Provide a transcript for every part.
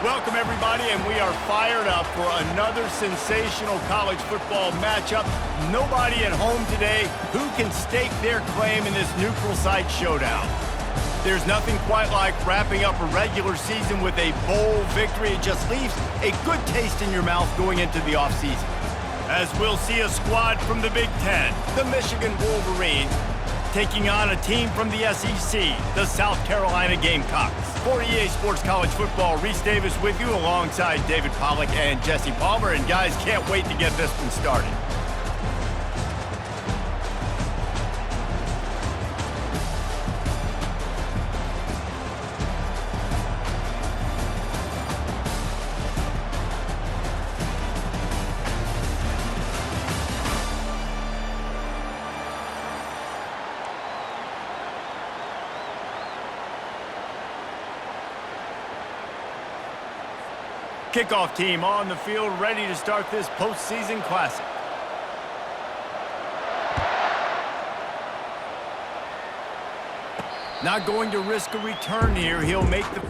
Welcome, everybody, and we are fired up for another sensational college football matchup. Nobody at home today who can stake their claim in this neutral site showdown. There's nothing quite like wrapping up a regular season with a bowl victory. It just leaves a good taste in your mouth going into the offseason. As we'll see a squad from the Big Ten, the Michigan Wolverines, taking on a team from the SEC, the South Carolina Gamecocks. For EA Sports College Football, Reese Davis with you alongside David Pollack and Jesse Palmer. And guys, can't wait to get this one started. Kickoff team on the field, ready to start this postseason classic. Not going to risk a return here. He'll make the...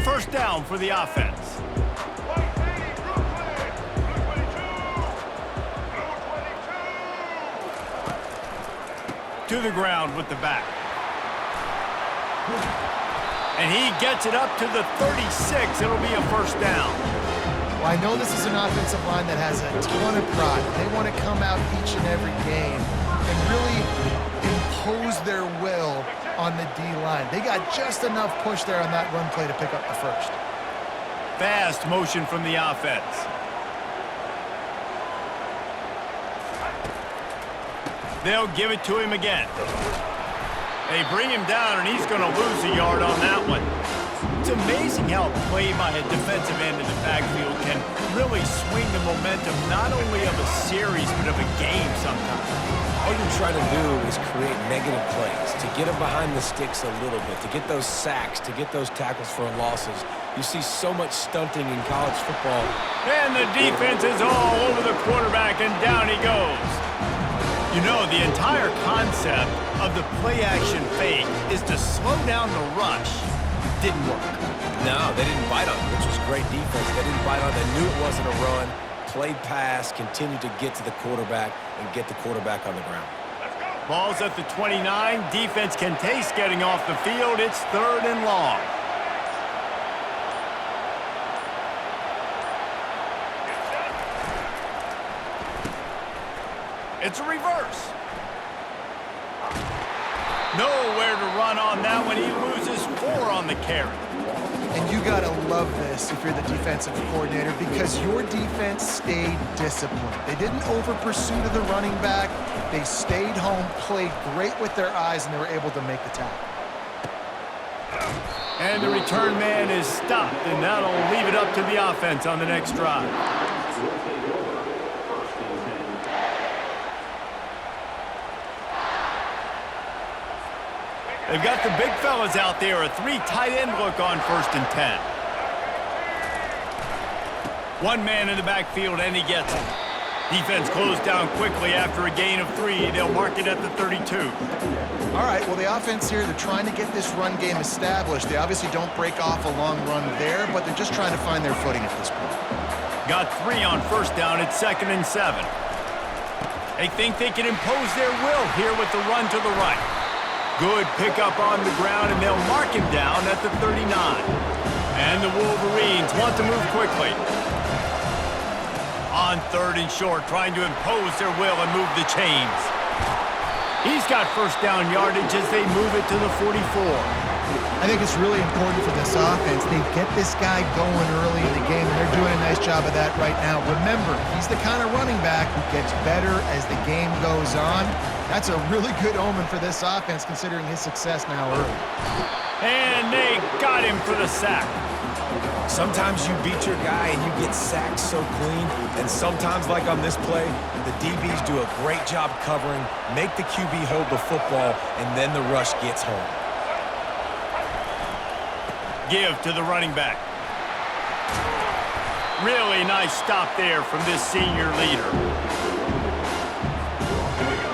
First down for the offense. To the ground with the back. And he gets it up to the 36. It'll be a first down. Well, I know this is an offensive line that has a ton of pride. They want to come out each and every game and really impose their will on the D-line. They got just enough push there on that run play to pick up the first. Fast motion from the offense. They'll give it to him again. They bring him down, and he's going to lose a yard on that one. It's amazing how a play by a defensive end in the backfield can really swing the momentum not only of a series, but of a game sometimes. All you're trying to do is create negative plays, to get them behind the sticks a little bit, to get those sacks, to get those tackles for losses. You see so much stunting in college football. And the defense is all over the quarterback, and down he goes. You know, the entire concept of the play-action fake is to slow down the rush. Didn't work. No, they didn't bite on it, which was great defense. They didn't bite on it. They knew it wasn't a run. Played pass, continued to get to the quarterback and get the quarterback on the ground. Ball's at the 29. Defense can taste getting off the field. It's 3rd and long. It's a reverse. Nowhere to run on that one. He loses 4 on the carry. And you got to love this if you're the defensive coordinator, because your defense stayed disciplined. They didn't over-pursue to the running back. They stayed home, played great with their eyes, and they were able to make the tackle. And the return man is stopped, and that'll leave it up to the offense on the next drive. They've got the big fellas out there, a 3 tight end look on 1st and 10. One man in the backfield, and he gets it. Defense closed down quickly after a gain of 3. They'll mark it at the 32. All right, well, the offense here, they're trying to get this run game established. They obviously don't break off a long run there, but they're just trying to find their footing at this point. Got 3 on 1st down. It's 2nd and 7. They think they can impose their will here with the run to the right. Good pickup on the ground, and they'll mark him down at the 39. And the Wolverines want to move quickly. On 3rd and short, trying to impose their will and move the chains. He's got 1st down yardage as they move it to the 44. I think it's really important for this offense. They get this guy going early in the game, and they're doing a nice job of that right now. Remember, he's the kind of running back who gets better as the game goes on. That's a really good omen for this offense, considering his success now early. And they got him for the sack. Sometimes you beat your guy and you get sacked so clean, and sometimes, like on this play, the DBs do a great job covering, make the QB hold the football, and then the rush gets home. Give to the running back. Really nice stop there from this senior leader.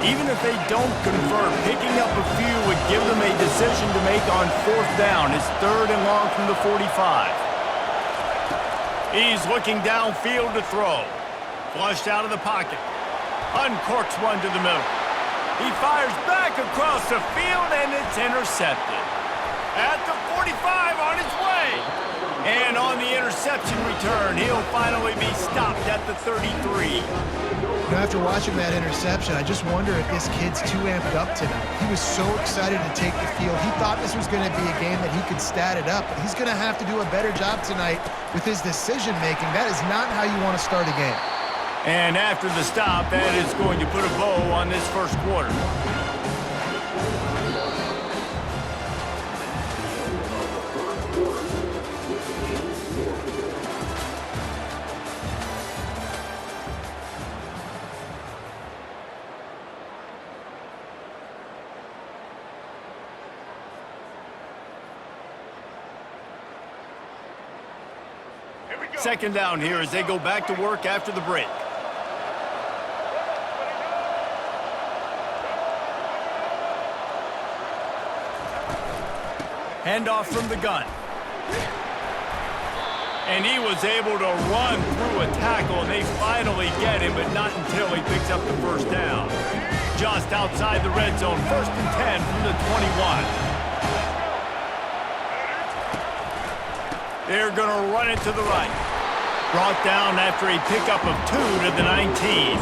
Even if they don't convert, picking up a few would give them a decision to make on 4th down. It's 3rd and long from the 45. He's looking downfield to throw. Flushed out of the pocket. Uncorks one to the middle. He fires back across the field, and it's intercepted. At the 45 on his way. And on the interception return, he'll finally be stopped at the 33. You know, after watching that interception, I just wonder if this kid's too amped up tonight. He was so excited to take the field. He thought this was going to be a game that he could stat it up. But he's going to have to do a better job tonight with his decision-making. That is not how you want to start a game. And after the stop, that is going to put a bow on this first quarter. Second down here as they go back to work after the break. Handoff from the gun. And he was able to run through a tackle, and they finally get him, but not until he picks up the first down. Just outside the red zone, 1st and 10 from the 21. They're going to run it to the right. Brought down after a pickup of 2 to the 19.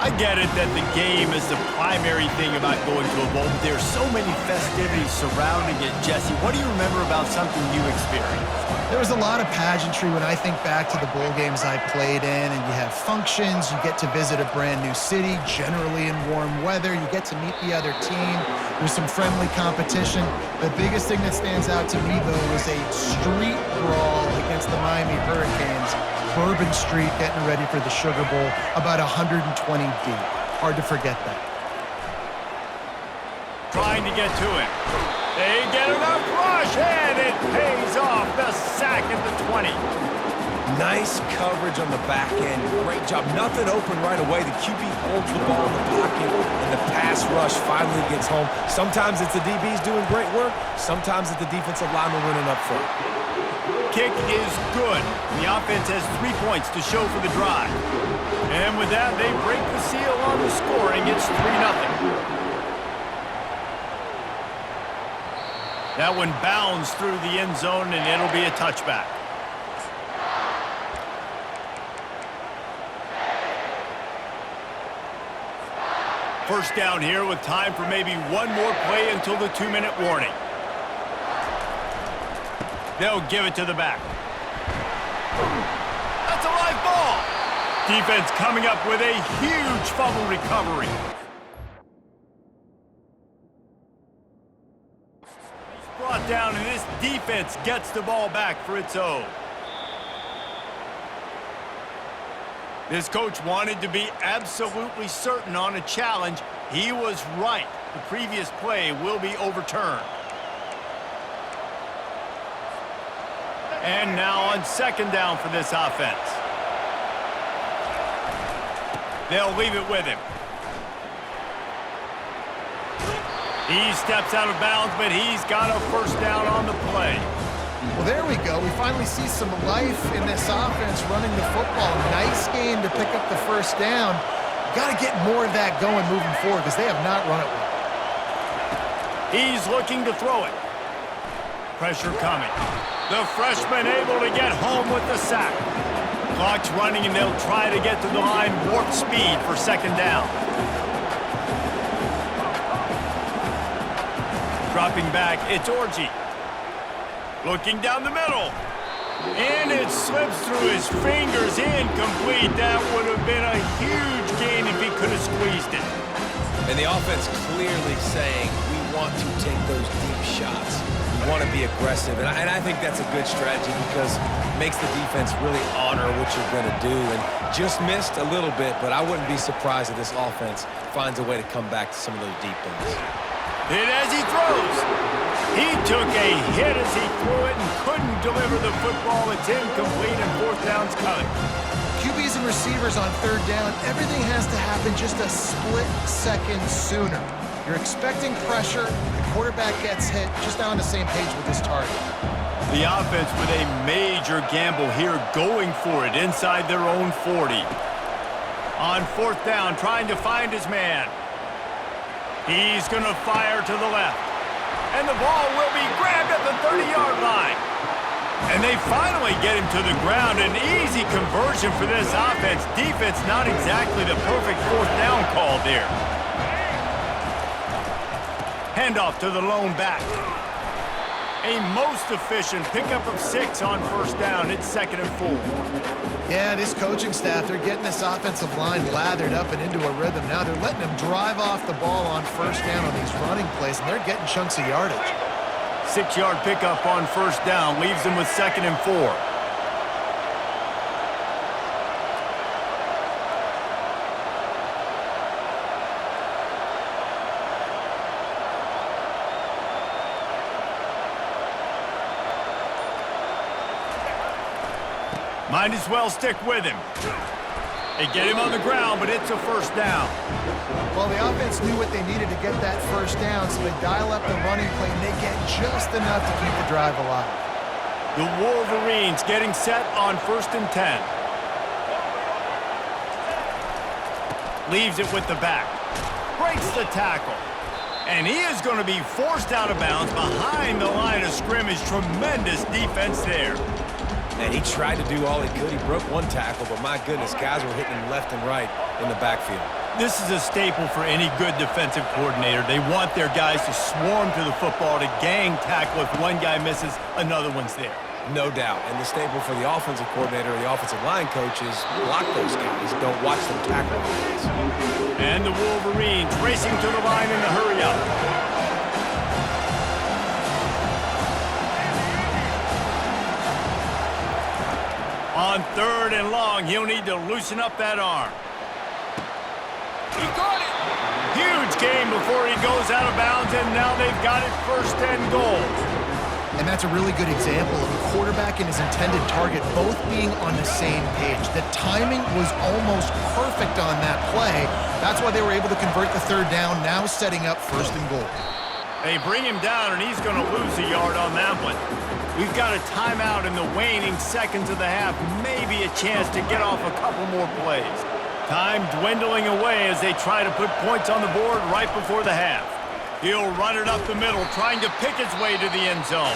I get it that the game is the primary thing about going to a bowl, but there's so many festivities surrounding it. Jesse, what do you remember about something you experienced? There was a lot of pageantry when I think back to the bowl games I played in, and you have functions, you get to visit a brand new city, generally in warm weather, you get to meet the other team, there's some friendly competition. The biggest thing that stands out to me, though, was a street brawl against the Miami Hurricanes, Bourbon Street getting ready for the Sugar Bowl, about 120 deep. Hard to forget that. Trying to get to it. They get enough rush, and it pays off. The sack at the 20. Nice coverage on the back end. Great job. Nothing open right away. The QB holds the ball in the pocket, and the pass rush finally gets home. Sometimes it's the DBs doing great work. Sometimes it's the defensive lineman winning up front. Kick is good. The offense has 3 points to show for the drive. And with that, they break the seal on the scoring. It's 3-0. That one bounds through the end zone, and it'll be a touchback. First down here with time for maybe one more play until the 2-minute warning. They'll give it to the back. That's a live ball. Defense coming up with a huge fumble recovery. Brought down, and this defense gets the ball back for its own. This coach wanted to be absolutely certain on a challenge. He was right. The previous play will be overturned. And now on second down for this offense. They'll leave it with him. He steps out of bounds, but he's got a first down on the play. Well, there we go. We finally see some life in this offense running the football. Nice game to pick up the first down. Got to get more of that going moving forward because they have not run it well. He's looking to throw it. Pressure coming. The freshman able to get home with the sack. Clock's running, and they'll try to get to the line warp speed for second down. Dropping back, it's Orji. Looking down the middle. And it slips through his fingers, incomplete. That would have been a huge gain if he could have squeezed it. And the offense clearly saying, we want to take those deep shots. We want to be aggressive. And I think that's a good strategy because it makes the defense really honor what you're going to do. And just missed a little bit, but I wouldn't be surprised if this offense finds a way to come back to some of those deep ones. Hit as he throws. He took a hit as he threw it and couldn't deliver the football. It's incomplete and fourth down's coming. QBs and receivers on third down, everything has to happen just a split second sooner. You're expecting pressure, the quarterback gets hit, just not on the same page with this target. The offense with a major gamble here, going for it inside their own 40. On fourth down, trying to find his man. He's going to fire to the left. And the ball will be grabbed at the 30-yard line. And they finally get him to the ground. An easy conversion for this offense. Defense not exactly the perfect fourth down call there. Handoff to the lone back. A most efficient pickup of 6 on first down. It's 2nd and 4. Yeah, this coaching staff, they're getting this offensive line lathered up and into a rhythm. Now they're letting them drive off the ball on first down on these running plays, and they're getting chunks of yardage. 6-yard pickup on first down leaves them with 2nd and 4. Might as well stick with him. They get him on the ground, but it's a first down. Well, the offense knew what they needed to get that first down, so they dial up the running play, and they get just enough to keep the drive alive. The Wolverines getting set on 1st and 10. Leaves it with the back. Breaks the tackle. And he is going to be forced out of bounds behind the line of scrimmage. Tremendous defense there. And he tried to do all he could. He broke one tackle, but my goodness, guys were hitting him left and right in the backfield. This is a staple for any good defensive coordinator. They want their guys to swarm to the football, to gang tackle. If one guy misses, another one's there. No doubt. And the staple for the offensive coordinator or the offensive line coaches, block those guys. Don't watch them tackle guys. And the Wolverines racing to the line in the hurry-up. On 3rd and long, he'll need to loosen up that arm. He got it! Huge gain before he goes out of bounds, and now they've got it 1st and goal. And that's a really good example of a quarterback and his intended target both being on the same page. The timing was almost perfect on that play. That's why they were able to convert the 3rd down, now setting up 1st and goal. They bring him down, and he's going to lose a yard on that one. We've got a timeout in the waning seconds of the half. Maybe a chance to get off a couple more plays. Time dwindling away as they try to put points on the board right before the half. He'll run it up the middle, trying to pick his way to the end zone.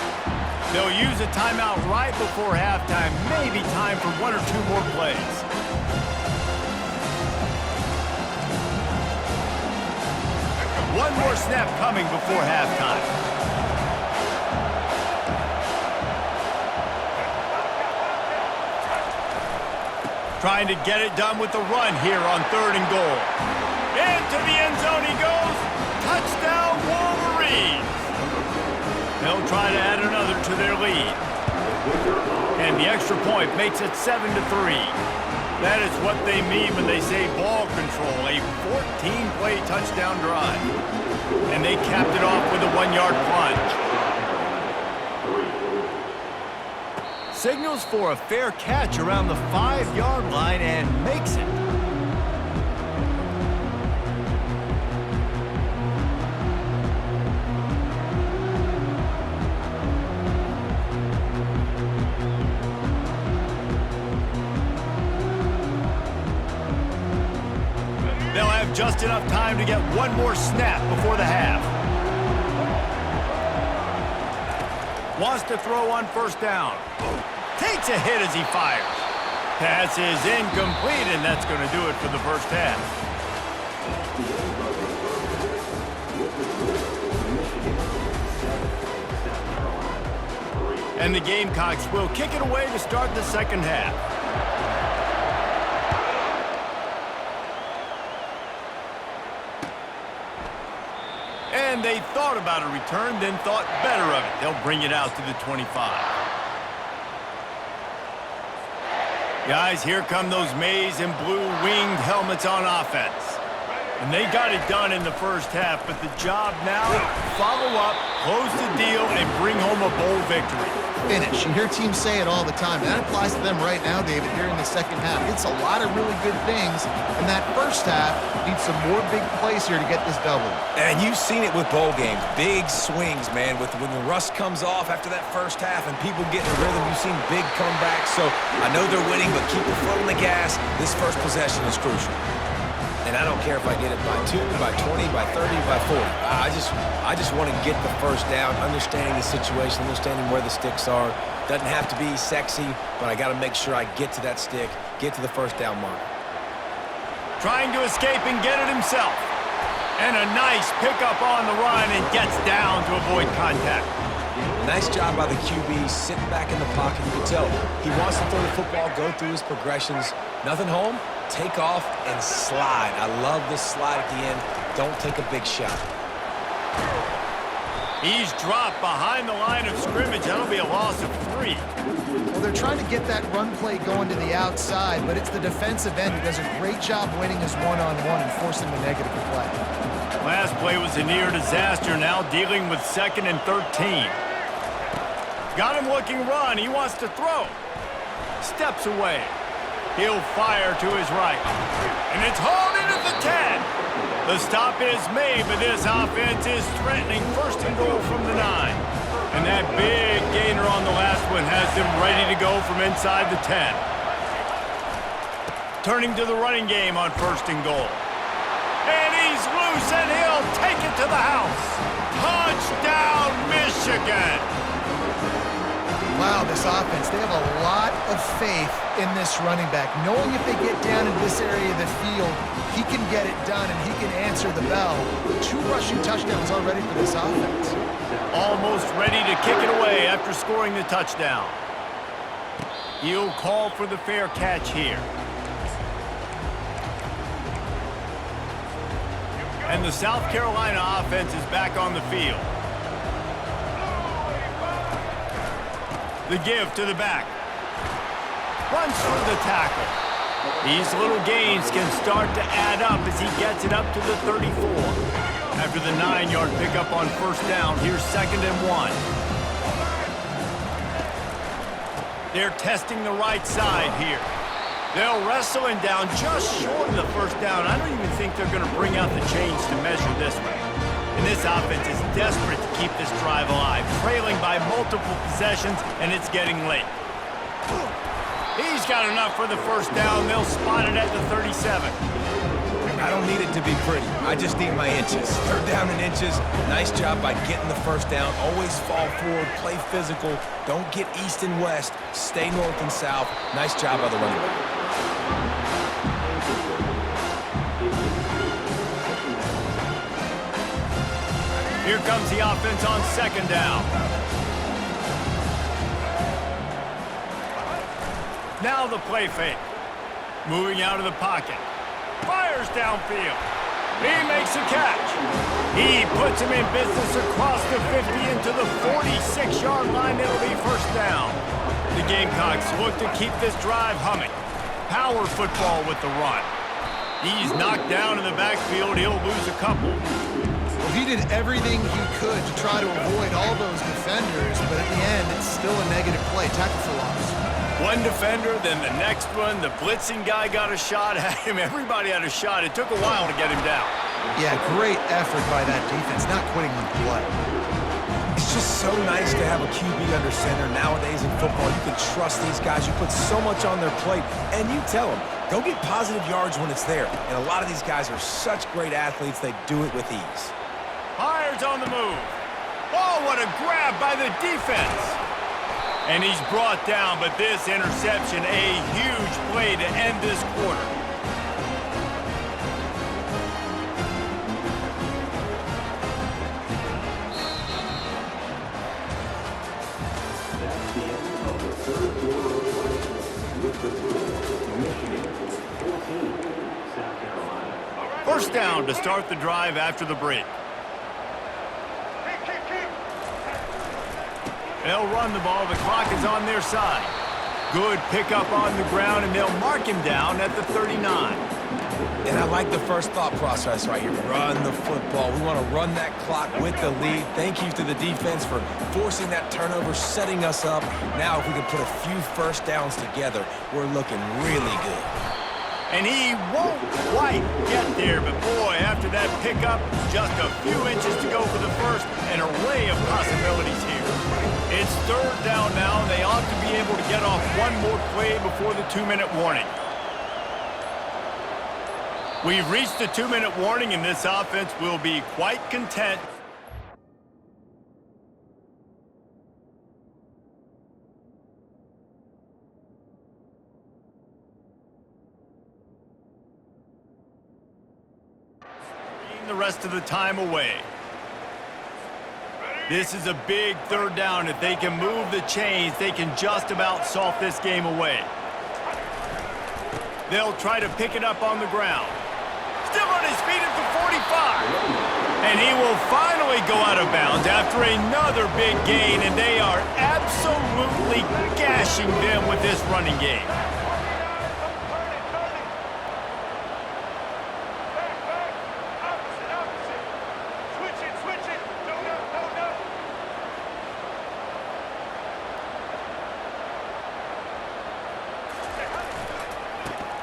They'll use a timeout right before halftime. Maybe time for 1 or 2 more plays. One more snap coming before halftime. Trying to get it done with the run here on 3rd and goal. Into the end zone he goes. Touchdown, Wolverines. They'll try to add another to their lead. And the extra point makes it 7-3. That is what they mean when they say ball control. A 14-play touchdown drive. And they capped it off with a 1-yard plunge. Signals for a fair catch around the 5-yard line and makes it. They'll have just enough time to get one more snap before the half. Wants to throw on 1st down. Takes a hit as he fires. Pass is incomplete, and that's going to do it for the first half. And the Gamecocks will kick it away to start the second half. And they thought about a return, then thought better of it. They'll bring it out to the 25. Guys, here come those maize and blue winged helmets on offense. And they got it done in the first half, but the job now, follow up, close the deal, and bring home a bowl victory. Finish. You hear teams say it all the time. That applies to them right now, David, here in the second half. It's a lot of really good things, and that first half needs some more big plays here to get this double. And you've seen it with bowl games. Big swings, man. When the rust comes off after that first half and people get in a rhythm, you've seen big comebacks. So I know they're winning, but keep your foot on the gas. This first possession is crucial. And I don't care if I get it by 2, by 20, by 30, by 40. I just want to get the first down, understanding the situation, understanding where the sticks are. Doesn't have to be sexy, but I got to make sure I get to that stick, get to the first down mark. Trying to escape and get it himself. And a nice pickup on the run and gets down to avoid contact. Nice job by the QB, sitting back in the pocket. You can tell he wants to throw the football, go through his progressions. Nothing home, take off and slide. I love this slide at the end. Don't take a big shot. He's dropped behind the line of scrimmage. That'll be a loss of 3. Well, they're trying to get that run play going to the outside, but it's the defensive end who does a great job winning his one-on-one and forcing the negative play. Last play was a near disaster, now dealing with 2nd and 13. Got him looking run. He wants to throw. Steps away. He'll fire to his right. And it's hauled into the 10. The stop is made, but this offense is threatening 1st and goal from the 9. And that big gainer on the last one has them ready to go from inside the 10. Turning to the running game on 1st and goal. And he's loose, and he'll take it to the house. Touchdown, Michigan! Wow, this offense, they have a lot of faith in this running back. Knowing if they get down in this area of the field, he can get it done and he can answer the bell. 2 rushing touchdowns already for this offense. Almost ready to kick it away after scoring the touchdown. He'll call for the fair catch here. And the South Carolina offense is back on the field. The give to the back. Runs through the tackle. These little gains can start to add up as he gets it up to the 34. After the 9-yard pickup on 1st down, here's 2nd and 1. They're testing the right side here. They'll wrestle him down just short of the 1st down. I don't even think they're going to bring out the chains to measure this one. And this offense is desperate to keep this drive alive, trailing by multiple possessions, and it's getting late. He's got enough for the 1st down. They'll spot it at the 37. I don't need it to be pretty. I just need my inches. 3rd down and inches. Nice job by getting the 1st down. Always fall forward, play physical. Don't get east and west. Stay north and south. Nice job by the running back. Here comes the offense on 2nd down. Now the play fake. Moving out of the pocket. Fires downfield. He makes a catch. He puts him in business across the 50 into the 46-yard line. It'll be 1st down. The Gamecocks look to keep this drive humming. Power football with the run. He's knocked down in the backfield. He'll lose a couple. Well, he did everything he could to try to avoid all those defenders, but at the end, it's still a negative play. Tackle for loss. One defender, then the next one. The blitzing guy got a shot at him. Everybody had a shot. It took a while to get him down. Yeah, great effort by that defense, not quitting on the play. It's just so nice to have a QB under center. Nowadays in football, you can trust these guys. You put so much on their plate, and you tell them, go get positive yards when it's there. And a lot of these guys are such great athletes, they do it with ease. Hires on the move. Oh, what a grab by the defense. And he's brought down, but this interception, a huge play to end this quarter. First down to start the drive after the break. They'll run the ball. The clock is on their side. Good pickup on the ground, and they'll mark him down at the 39. And I like the first thought process right here. Run the football. We want to run that clock with the lead. Thank you to the defense for forcing that turnover, setting us up. Now if we can put a few first downs together, we're looking really good. And he won't quite get there, but boy, after that pickup, just a few inches to go for the first, an array of possibilities here. It's third down now, and they ought to be able to get off one more play before the 2-minute warning. We've reached the 2-minute warning, and this offense will be quite content. The rest of the time away. This is a big third down. If they can move the chains, they can just about solve this game away. They'll try to pick it up on the ground. Still on his feet at the 45. And he will finally go out of bounds after another big gain, and they are absolutely gashing them with this running game.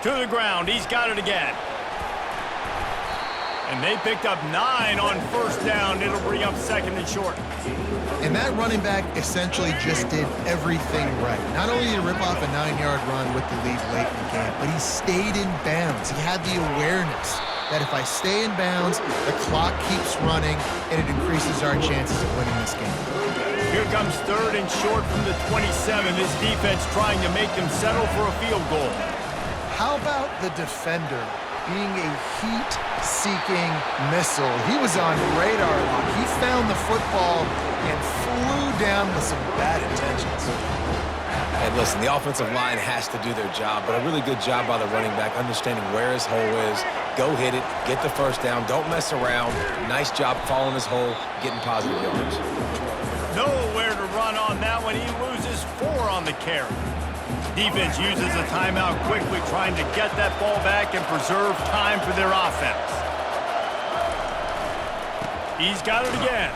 To the ground, he's got it again. And they picked up 9 on first down. It'll bring up second and short. And that running back essentially just did everything right. Not only did he rip off a 9-yard run with the lead late in the game, but he stayed in bounds. He had the awareness that if I stay in bounds, the clock keeps running, and it increases our chances of winning this game. Here comes third and short from the 27. This defense trying to make them settle for a field goal. How about the defender being a heat-seeking missile? He was on radar lock. He found the football and flew down with some bad intentions. And listen, the offensive line has to do their job, but a really good job by the running back, understanding where his hole is. Go hit it, get the first down, don't mess around. Nice job following his hole, getting positive yards. Nowhere to run on that one. He loses 4 on the carry. Defense uses a timeout quickly, trying to get that ball back and preserve time for their offense. He's got it again.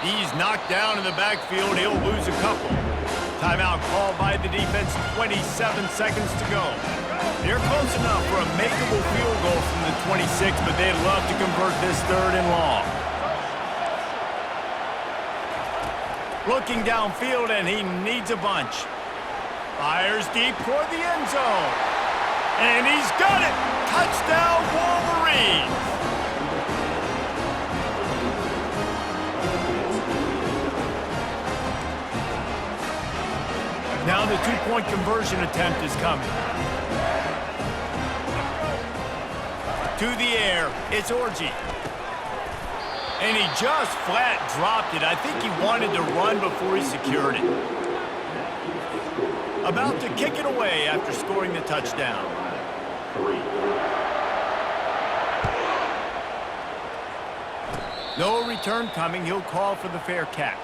He's knocked down in the backfield. He'll lose a couple. Timeout called by the defense, 27 seconds to go. They're close enough for a makeable field goal from the 26, but they'd love to convert this third and long. Looking downfield, and he needs a bunch. Fires deep toward the end zone. And he's got it! Touchdown, Wolverines! Now the two-point conversion attempt is coming. To the air, it's Orji. And he just flat dropped it. I think he wanted to run before he secured it. About to kick it away after scoring the touchdown. No return coming. He'll call for the fair catch.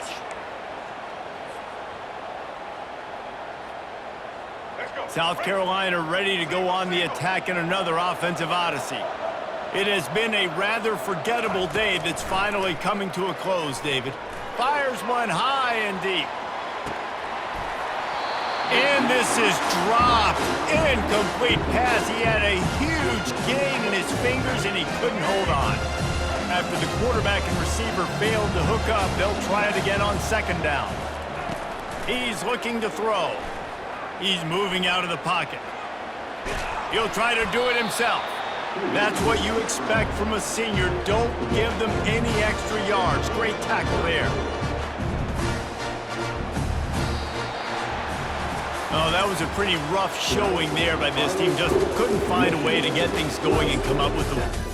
South Carolina ready to go on the attack in another offensive odyssey. It has been a rather forgettable day that's finally coming to a close, David. Fires one high and deep. And this is dropped. Incomplete pass. He had a huge gain in his fingers, and he couldn't hold on. After the quarterback and receiver failed to hook up, they'll try it again on second down. He's looking to throw. He's moving out of the pocket. He'll try to do it himself. That's what you expect from a senior. Don't give them any extra yards. Great tackle there. Oh, that was a pretty rough showing there by this team. Just couldn't find a way to get things going and come up with the